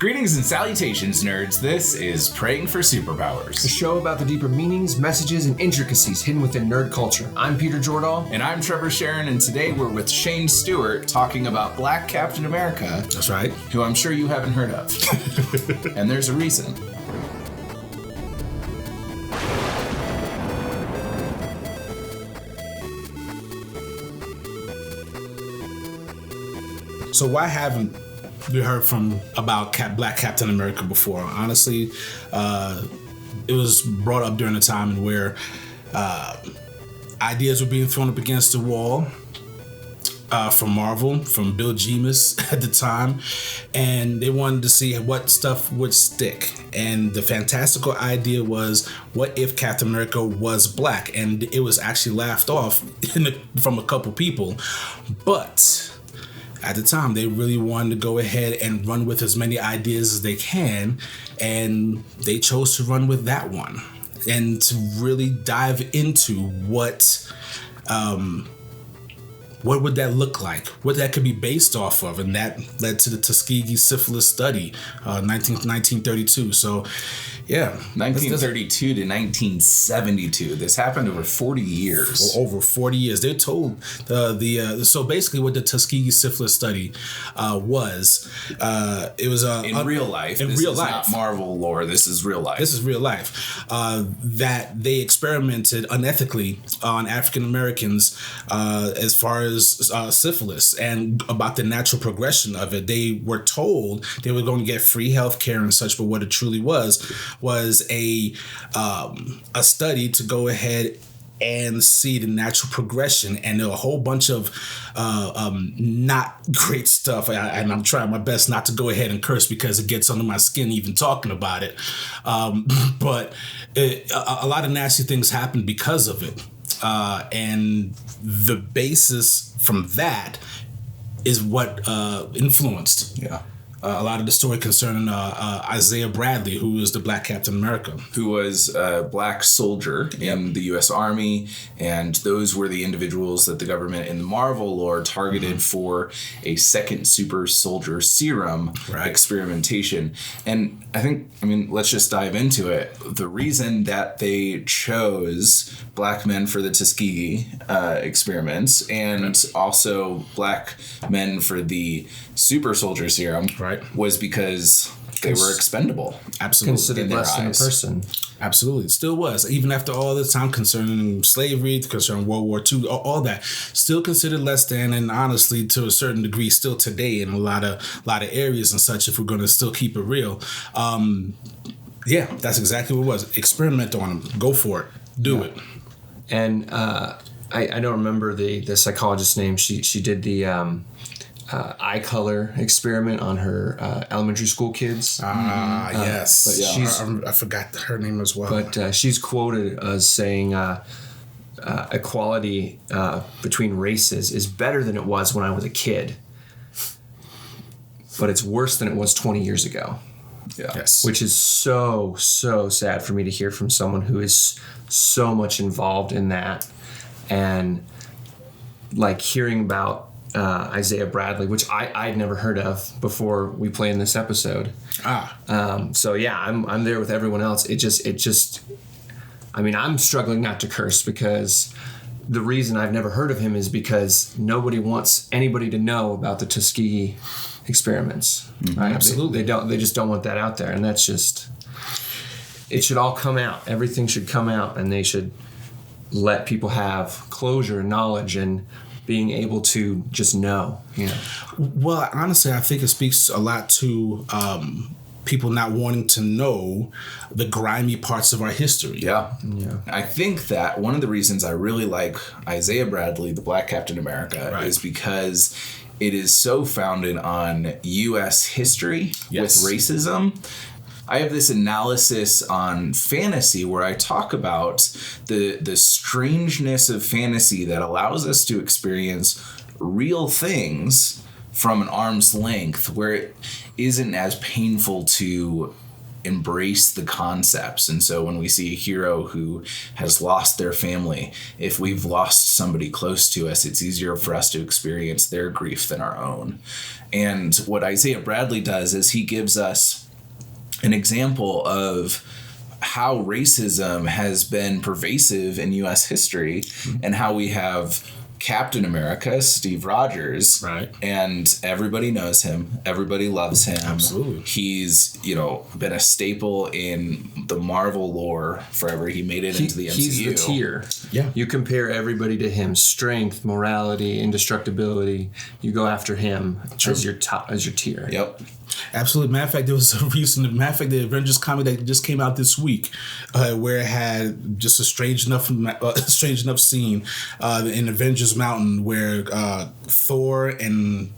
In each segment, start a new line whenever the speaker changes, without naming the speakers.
Greetings and salutations, nerds. This is Praying for Superpowers,
a show about the deeper meanings, messages, and intricacies hidden within nerd culture. I'm Peter Jordahl.
And I'm Trever Shirin, and today we're with Shayne Stuart talking about Black Captain America.
That's right.
Who I'm sure you haven't heard of. And there's a reason.
So why haven't we heard about Black Captain America before? Honestly, it was brought up during a time where ideas were being thrown up against the wall from Marvel, from Bill Jemas at the time, and they wanted to see what stuff would stick. And the fantastical idea was, what if Captain America was black? And it was actually laughed off from a couple people, but at the time, they really wanted to go ahead and run with as many ideas as they can, and they chose to run with that one and to really dive into what would that look like, what that could be based off of, and that led to the Tuskegee syphilis study, 1932. So, yeah,
1932 to 1972. This happened over 40 years.
Over 40 years. They're told so basically what the Tuskegee syphilis study was, it was
in real life.
In
this
real
is
life,
not Marvel lore. This is real life.
This is real life. That they experimented unethically on African Americans as far as syphilis and about the natural progression of it. They were told they were going to get free health care and such, but what it truly was a study to go ahead and see the natural progression, and there were a whole bunch of not great stuff. And I'm trying my best not to go ahead and curse because it gets under my skin even talking about it. But a lot of nasty things happened because of it. And the basis from that is what influenced a lot of the story concerning Isaiah Bradley, who is the Black Captain America.
Who was a black soldier in the U.S. Army, and those were the individuals that the government in the Marvel lore targeted for a second super soldier serum experimentation. And let's just dive into it. The reason that they chose black men for the Tuskegee experiments and also black men for the super soldier serum was because they were expendable.
Absolutely.
Considered less than a person.
Absolutely. It still was. Even after all this time concerning slavery, concerning World War II, all that, still considered less than, and honestly, to a certain degree, still today in a lot of areas and such, if we're going to still keep it real. Yeah, that's exactly what it was. Experiment on them. Go for it. Do it.
And I don't remember the psychologist's name. She did the eye color experiment on her elementary school kids.
Yes.
But
I forgot her name as well.
But she's quoted as saying equality between races is better than it was when I was a kid, but it's worse than it was 20 years ago.
Yeah.
Yes. Which is so sad for me to hear from someone who is so much involved in that, and like hearing about Isaiah Bradley, which I'd never heard of before we planned this episode. So yeah, I'm there with everyone else. It just I'm struggling not to curse because the reason I've never heard of him is because nobody wants anybody to know about the Tuskegee experiments.
Mm-hmm.
Right?
Absolutely.
They just don't want that out there, and that's just, it should all come out. Everything should come out, and they should let people have closure and knowledge and being able to just know.
Well, honestly, I think it speaks a lot to people not wanting to know the grimy parts of our history.
Yeah. I think that one of the reasons I really like Isaiah Bradley, the Black Captain America, is because it is so founded on U.S. history with racism. I have this analysis on fantasy where I talk about the strangeness of fantasy that allows us to experience real things from an arm's length, where it isn't as painful to embrace the concepts. And so when we see a hero who has lost their family, if we've lost somebody close to us, it's easier for us to experience their grief than our own. And what Isaiah Bradley does is he gives us an example of how racism has been pervasive in U.S. history, and how we have Captain America, Steve Rogers,
right?
And everybody knows him. Everybody loves him.
Absolutely.
He's, been a staple in the Marvel lore forever. He made it into the MCU.
He's the tier.
Yeah.
You compare everybody to him: strength, morality, indestructibility. You go after him as your tier.
Yep.
Absolutely. Matter of fact, there was a the Avengers comic that just came out this week, where it had just a strange enough scene in Avengers Mountain where Thor and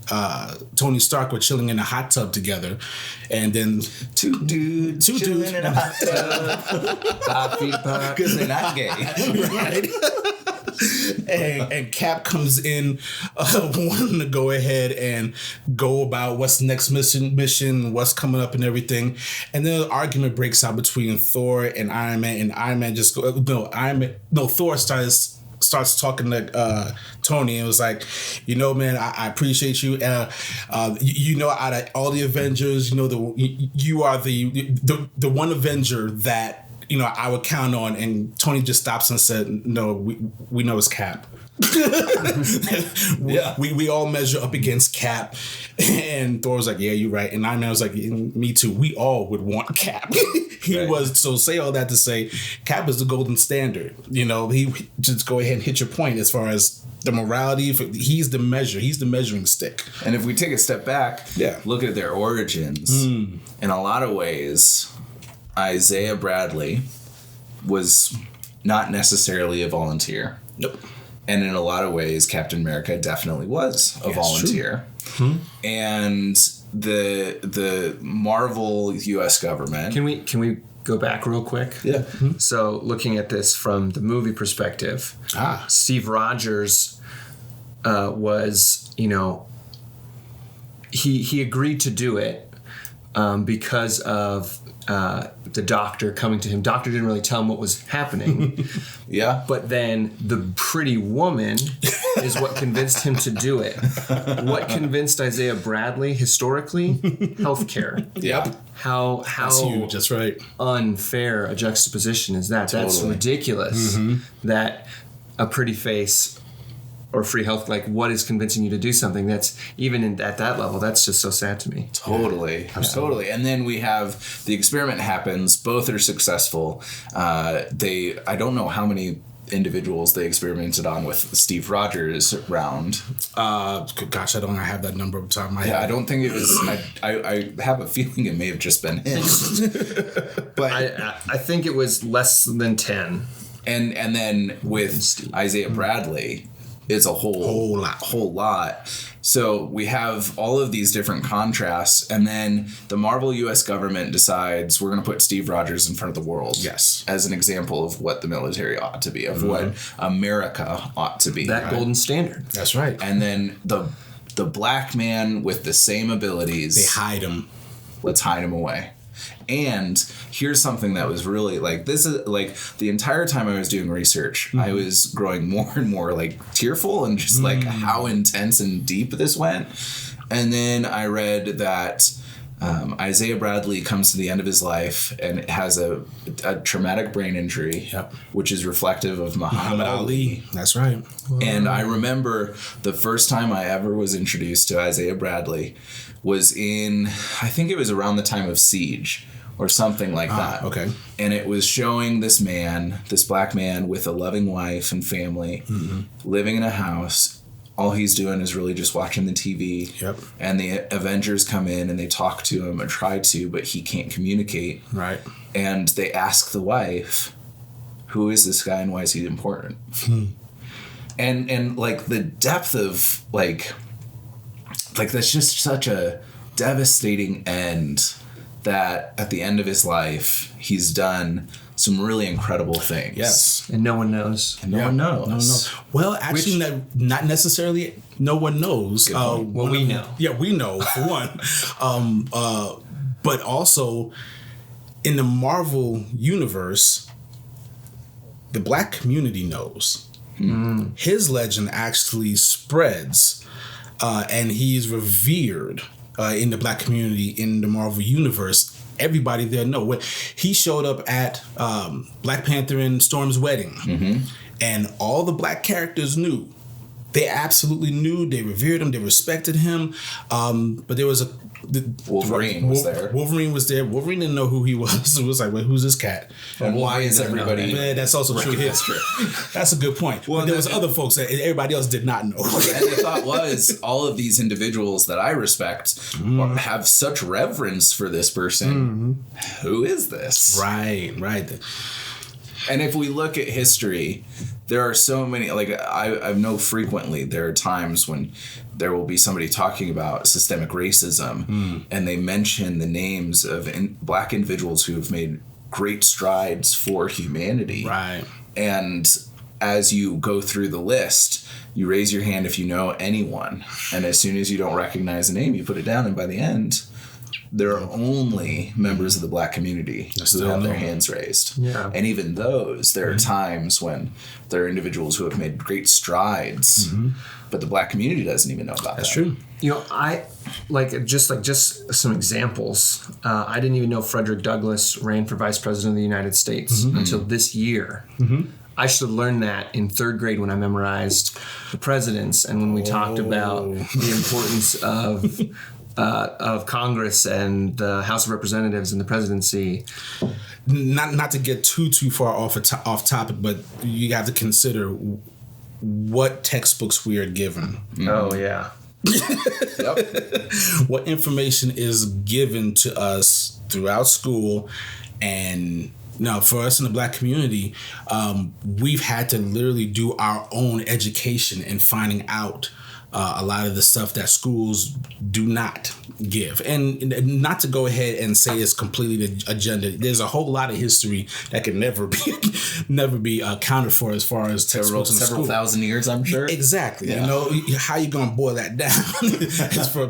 Tony Stark were chilling in a hot tub together, and then two dudes
chilling in a hot tub,
5 feet apart,
because they're not gay,
right? and Cap comes in wanting to go ahead and go about what's the next mission, what's coming up and everything. And then an argument breaks out between Thor and Iron Man, and Iron Man just Thor starts talking to Tony, and was like, man, I appreciate you. Out of all the Avengers, you are the one Avenger that I would count on. And Tony just stops and said, no, we know it's Cap.
Yeah.
We all measure up against Cap. And Thor was like, yeah, you're right. And Iron Man was like, me too. We all would want Cap. So say all that to say, Cap is the golden standard. He just go ahead and hit your point as far as the morality. He's the measure. He's the measuring stick.
And if we take a step back, look at their origins. In a lot of ways, Isaiah Bradley was not necessarily a volunteer.
Nope.
And in a lot of ways, Captain America definitely was a volunteer. And the Marvel U.S. government.
Can we go back real quick?
Yeah.
So looking at this from the movie perspective, Steve Rogers was, he agreed to do it because of the doctor coming to him. Doctor didn't really tell him what was happening.
Yeah.
But then the pretty woman is what convinced him to do it. What convinced Isaiah Bradley historically? Healthcare.
Yep.
How
That's huge. That's right.
Unfair a juxtaposition is that?
Totally.
That's ridiculous. That a pretty face or free health, like, what is convincing you to do something that's even at that level? That's just so sad to me.
Totally. And then we have the experiment happens. Both are successful. I don't know how many individuals they experimented on with Steve Rogers round.
Gosh, I don't have that number on top of my head.
Yeah, I don't think it was. I have a feeling it may have just been him. But
I think it was less than 10.
And then with Isaiah Bradley, it's a whole lot. So we have all of these different contrasts, and then the Marvel U.S. government decides we're going to put Steve Rogers in front of the world.
Yes.
As an example of what the military ought to be, of what America ought to be.
That golden standard.
That's right.
And then the black man with the same abilities.
They hide him.
Let's hide him away. And here's something that was really this is the entire time I was doing research, I was growing more and more tearful and just how intense and deep this went. And then I read that Isaiah Bradley comes to the end of his life and has a traumatic brain injury, which is reflective of Muhammad Ali.
That's right.
And I remember the first time I ever was introduced to Isaiah Bradley was I think it was around the time of Siege or something like that.
Okay.
And it was showing this black man with a loving wife and family, living in a house. All he's doing is really just watching the TV.
Yep.
And the Avengers come in and they talk to him or try to, but he can't communicate.
Right.
And they ask the wife, who is this guy and why is he important? And the depth of that's just such a devastating end that at the end of his life, he's done some really incredible things.
Yes.
And no one knows.
And no one knows.
No one knows. Well, actually, not necessarily no one knows.
Well, we know.
Yeah, we know, for one. But also, in the Marvel universe, the black community knows. His legend actually spreads, and he's revered in the black community in the Marvel universe. Everybody there know what he showed up at Black Panther and Storm's wedding, and all the black characters knew. They absolutely knew. They revered him. They respected him. But there was
Wolverine was there.
Wolverine was there. Wolverine didn't know who he was. It was like, wait, who's this cat?
And why is everybody?
Man, that's also true. That's true. That's a good point. Well, but there was other folks that everybody else did not know.
And the thought was, all of these individuals that I respect have such reverence for this person. Who is this?
Right.
And if we look at history, there are so many, like I know frequently there are times when there will be somebody talking about systemic racism and they mention the names of black individuals who have made great strides for humanity.
Right.
And as you go through the list, you raise your hand if you know anyone. And as soon as you don't recognize a name, you put it down. And by the end, there are only members of the black community who have their hands raised.
Yeah.
And even those, there are times when there are individuals who have made great strides, but the black community doesn't even know about that.
That's true.
You know, I just some examples. I didn't even know Frederick Douglass ran for vice president of the United States until this year. I should have learned that in third grade when I memorized the presidents and when we talked about the importance of Congress and the House of Representatives and the presidency.
Not to get too far off topic, but you have to consider what textbooks we are given.
Oh yeah.
What information is given to us throughout school. And now for us in the black community, we've had to literally do our own education in finding out a lot of the stuff that schools do not give. And not to go ahead and say it's completely the agenda. There's a whole lot of history that can never be accounted for as far as textbooks in
several
school.
thousand years, I'm sure.
Exactly.
Yeah.
You know, how you going to boil that down?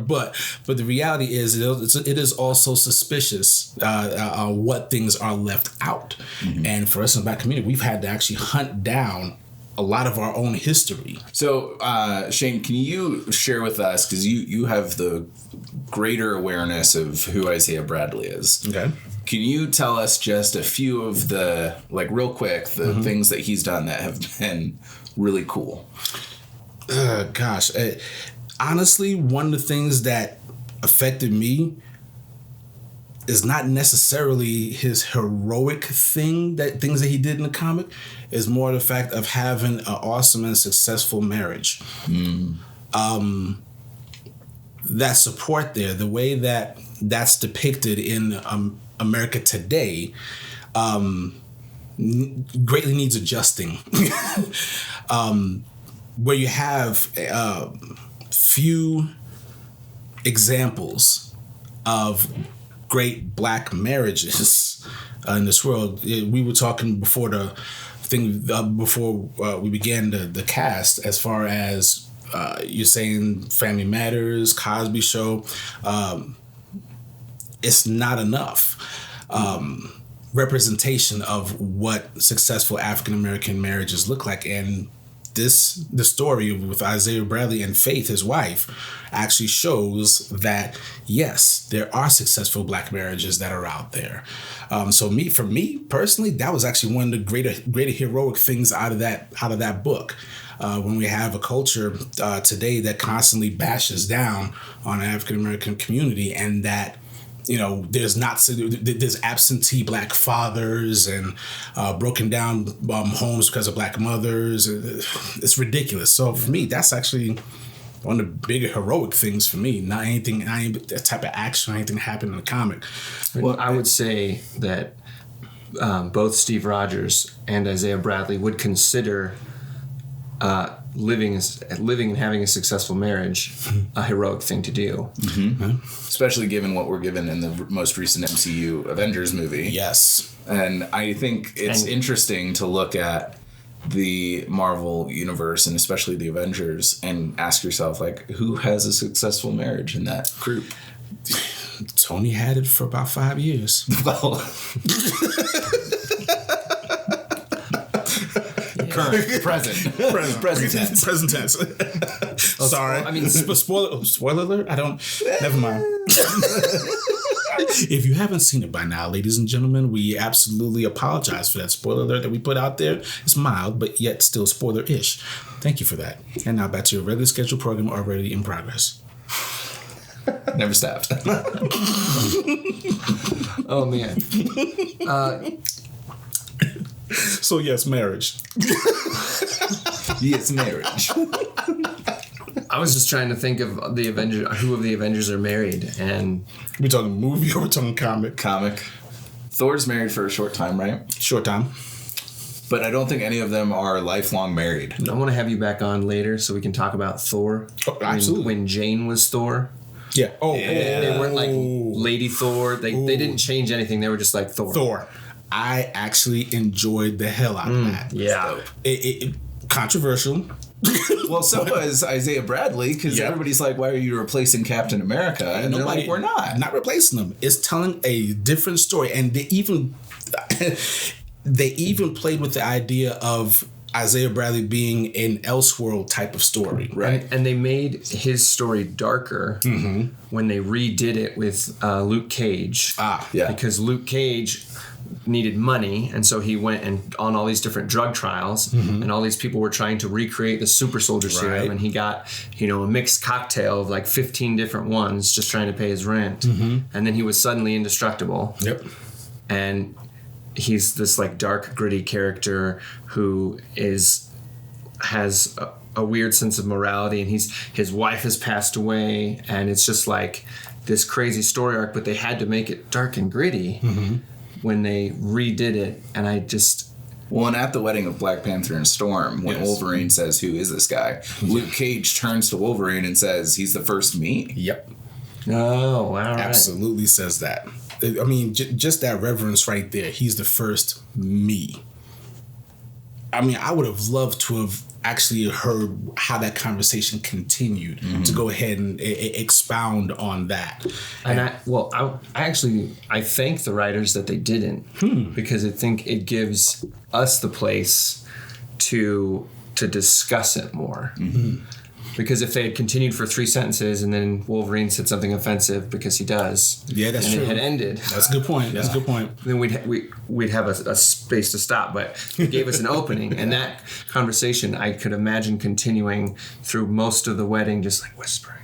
But the reality is it is also suspicious what things are left out. And for us in the black community, we've had to actually hunt down a lot of our own history.
So, Shayne, can you share with us, because you have the greater awareness of who Isaiah Bradley is.
Okay.
Can you tell us just a few of the, like real quick, the things that he's done that have been really cool?
Gosh. Honestly, one of the things that affected me is not necessarily his heroic things that he did in the comic. Is more the fact of having an awesome and successful marriage. That support there, the way that that's depicted in America today, greatly needs adjusting. Where you have few examples of great black marriages in this world. We were talking before we began the cast, as far as you're saying Family Matters, Cosby Show. It's not enough representation of what successful African American marriages look like. And the story with Isaiah Bradley and Faith, his wife, actually shows that yes, there are successful black marriages that are out there. For me personally, that was actually one of the greater heroic things out of that book. When we have a culture today that constantly bashes down on the African American community, and that, you know, there's absentee black fathers and broken down homes because of black mothers. It's ridiculous. So for me, that's actually one of the bigger heroic things for me. Not that type of action or anything happened in the comic.
Well, I would say that both Steve Rogers and Isaiah Bradley would consider living and having a successful marriage a heroic thing to do.
Especially given what we're given in the most recent MCU Avengers movie.
Yes.
And I think it's interesting to look at the Marvel universe, and especially the Avengers, and ask yourself, like, who has a successful marriage in that group?
Tony had it for about 5 years.
Well, current, present tense.
Present tense. Sorry.
I mean,
spoiler alert. Never mind. If you haven't seen it by now, ladies and gentlemen, we absolutely apologize for that spoiler alert that we put out there. It's mild, but yet still spoiler-ish. Thank you for that. And now back to your regular scheduled program already in progress.
Never stopped.
Oh, man.
So, yes, marriage.
Yes, marriage.
I was just trying to think of the Avengers, who of the Avengers are married, and
We talking movie or we talking comic?
Comic. Thor's married for a short time, right?
Short time.
But I don't think any of them are lifelong married.
I want to have you back on later so we can talk about Thor.
Oh, absolutely.
When Jane was Thor.
Yeah.
They weren't like Lady Thor. They didn't change anything. They were just like Thor.
Thor. I actually enjoyed the hell out of that.
Yeah.
It controversial.
Well, so was Isaiah Bradley, because everybody's like, why are you replacing Captain America? And they're like, we're not.
Not replacing them. It's telling a different story. And they even played with the idea of Isaiah Bradley being an Elseworld type of story.
Right.
And they made his story darker when they redid it with Luke Cage.
Yeah.
Because Luke Cage needed money, and so he went and on all these different drug trials, and all these people were trying to recreate the super soldier serum, and he got a mixed cocktail of like 15 different ones just trying to pay his rent, and then he was suddenly indestructible.
Yep.
And he's this like dark, gritty character who has a weird sense of morality, and his wife has passed away, and it's just like this crazy story arc, but they had to make it dark and gritty when they redid it, and I just...
Well, and at the wedding of Black Panther and Storm, when Wolverine says, who is this guy? Luke Cage turns to Wolverine and says, he's the first me.
Yep.
Oh, wow.
Absolutely says that. I mean, just that reverence right there. He's the first me. I mean, I would have loved to have actually heard how that conversation continued to go ahead and expound on that.
And I thank the writers that they didn't, because I think it gives us the place to discuss it more. Because if they had continued for 3 sentences and then Wolverine said something offensive, because he does,
that's
and
true.
it had ended.
That's a good point. That's a good point.
Then we'd have a space to stop, but it gave us an opening, and that conversation I could imagine continuing through most of the wedding, just like whispering.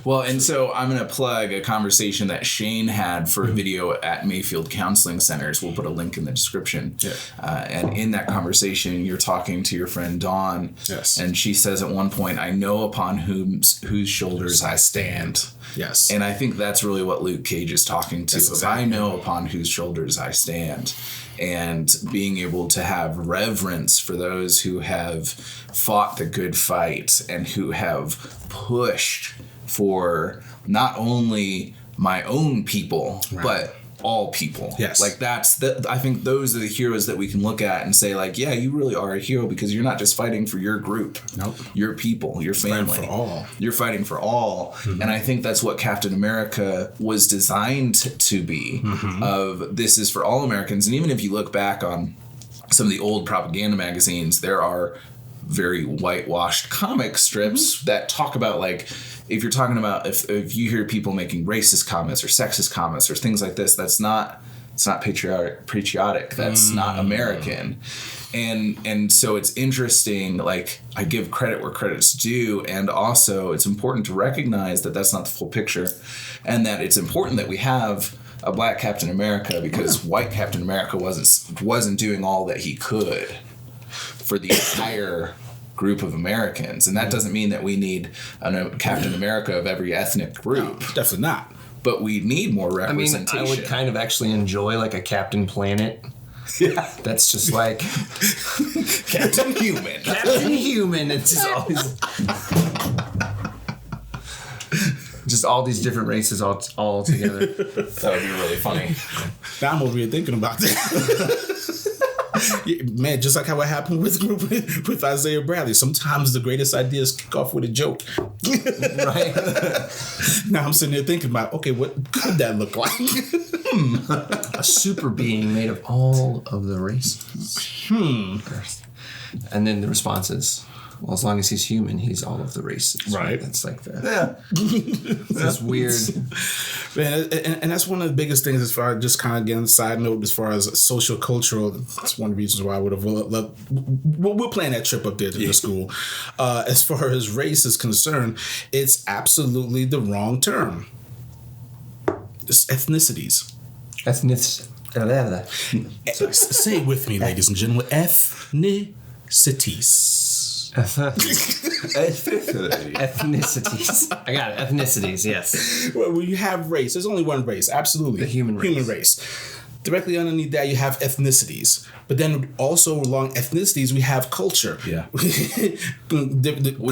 Well, and so I'm going to plug a conversation that Shayne had for a video at Mayfield Counseling Centers. We'll put a link in the description. And in that conversation, you're talking to your friend Dawn.
Yes.
And she says at one point, I know upon whose shoulders I stand.
Yes.
And I think that's really what Luke Cage is talking to.
That's exactly
I know upon whose shoulders I stand. And being able to have reverence for those who have fought the good fight and who have pushed for not only my own people, but all people.
Yes.
Like I think those are the heroes that we can look at and say, like, yeah, you really are a hero because you're not just fighting for your group, your people, your family.
Fighting for all.
You're fighting for all. And I think that's what Captain America was designed to be, of this is for all Americans. And even if you look back on some of the old propaganda magazines, there are very whitewashed comic strips that talk about, like, if you're talking about if you hear people making racist comments or sexist comments or things like this, it's not patriotic. That's not American. And so it's interesting, like, I give credit where credit's due, and also it's important to recognize that that's not the full picture, and that it's important that we have a black Captain America, because white Captain America wasn't doing all that he could for the entire group of Americans. And that doesn't mean that we need a Captain America of every ethnic group.
No, definitely not.
But we need more representation.
I mean, I would kind of actually enjoy like a Captain Planet.
Yeah.
That's just like
Captain Human.
Captain Human. It's just always just all these different races all together.
That would be really funny.
Now I'm over here thinking about that. Yeah, man, just like how it happened with Isaiah Bradley. Sometimes the greatest ideas kick off with a joke.
Right.
Now I'm sitting there thinking about, okay, what could that look like?
A super being made of all of the races. And then the response is, well, as long as he's human, he's all of the races.
Right.
That's like that's weird.
Man, and that's one of the biggest things as far as just kind of getting a side note as far as social cultural. That's one of the reasons why I would have loved. We'll plan that trip up there to the school. As far as race is concerned, it's absolutely the wrong term. It's ethnicities. Say it with me, ladies and gentlemen. Ethnicities.
Ethnicities. I got it. Ethnicities, yes.
Well, when you have race, there's only one race. Absolutely.
The human race.
Human race. Directly underneath that, you have ethnicities. But then also along ethnicities, we have culture.
Yeah. Which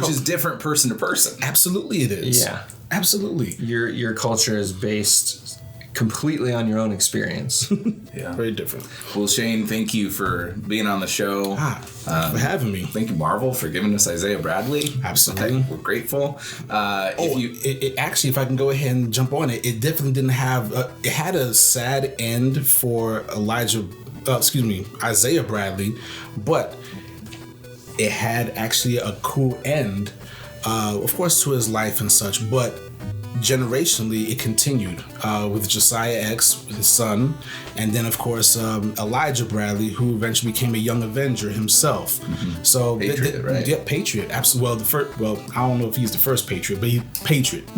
is different person to person.
Absolutely it is.
Yeah.
Absolutely.
Your culture is based completely on your own experience.
Yeah.
Very different.
Well, Shayne, thank you for being on the show.
For having me.
Thank you, Marvel, for giving us Isaiah Bradley.
Absolutely.
We're grateful.
Actually, if I can go ahead and jump on it, it definitely didn't have, it had a sad end for Isaiah Bradley, but it had actually a cool end, of course, to his life and such, but generationally it continued with Josiah X, his son, and then of course Elijah Bradley, who eventually became a young Avenger himself. So
Patriot, right?
Yeah, Patriot. Absolutely. Well, I don't know if he's the first Patriot, but he's Patriot.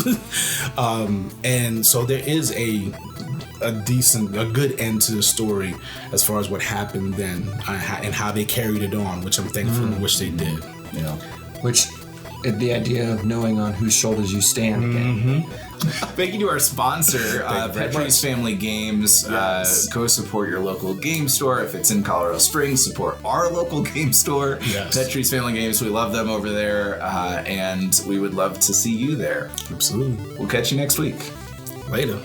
And so there is a good end to the story as far as what happened then and how they carried it on, which I'm thankful and wish they did.
Yeah.
Which, the idea of knowing on whose shoulders you stand again.
Thank you to our sponsor, Petrie's Family Games.
Yes.
Go support your local game store. If it's in Colorado Springs, support our local game store.
Yes.
Petrie's Family Games. We love them over there, and we would love to see you there.
Absolutely.
We'll catch you next week.
Later.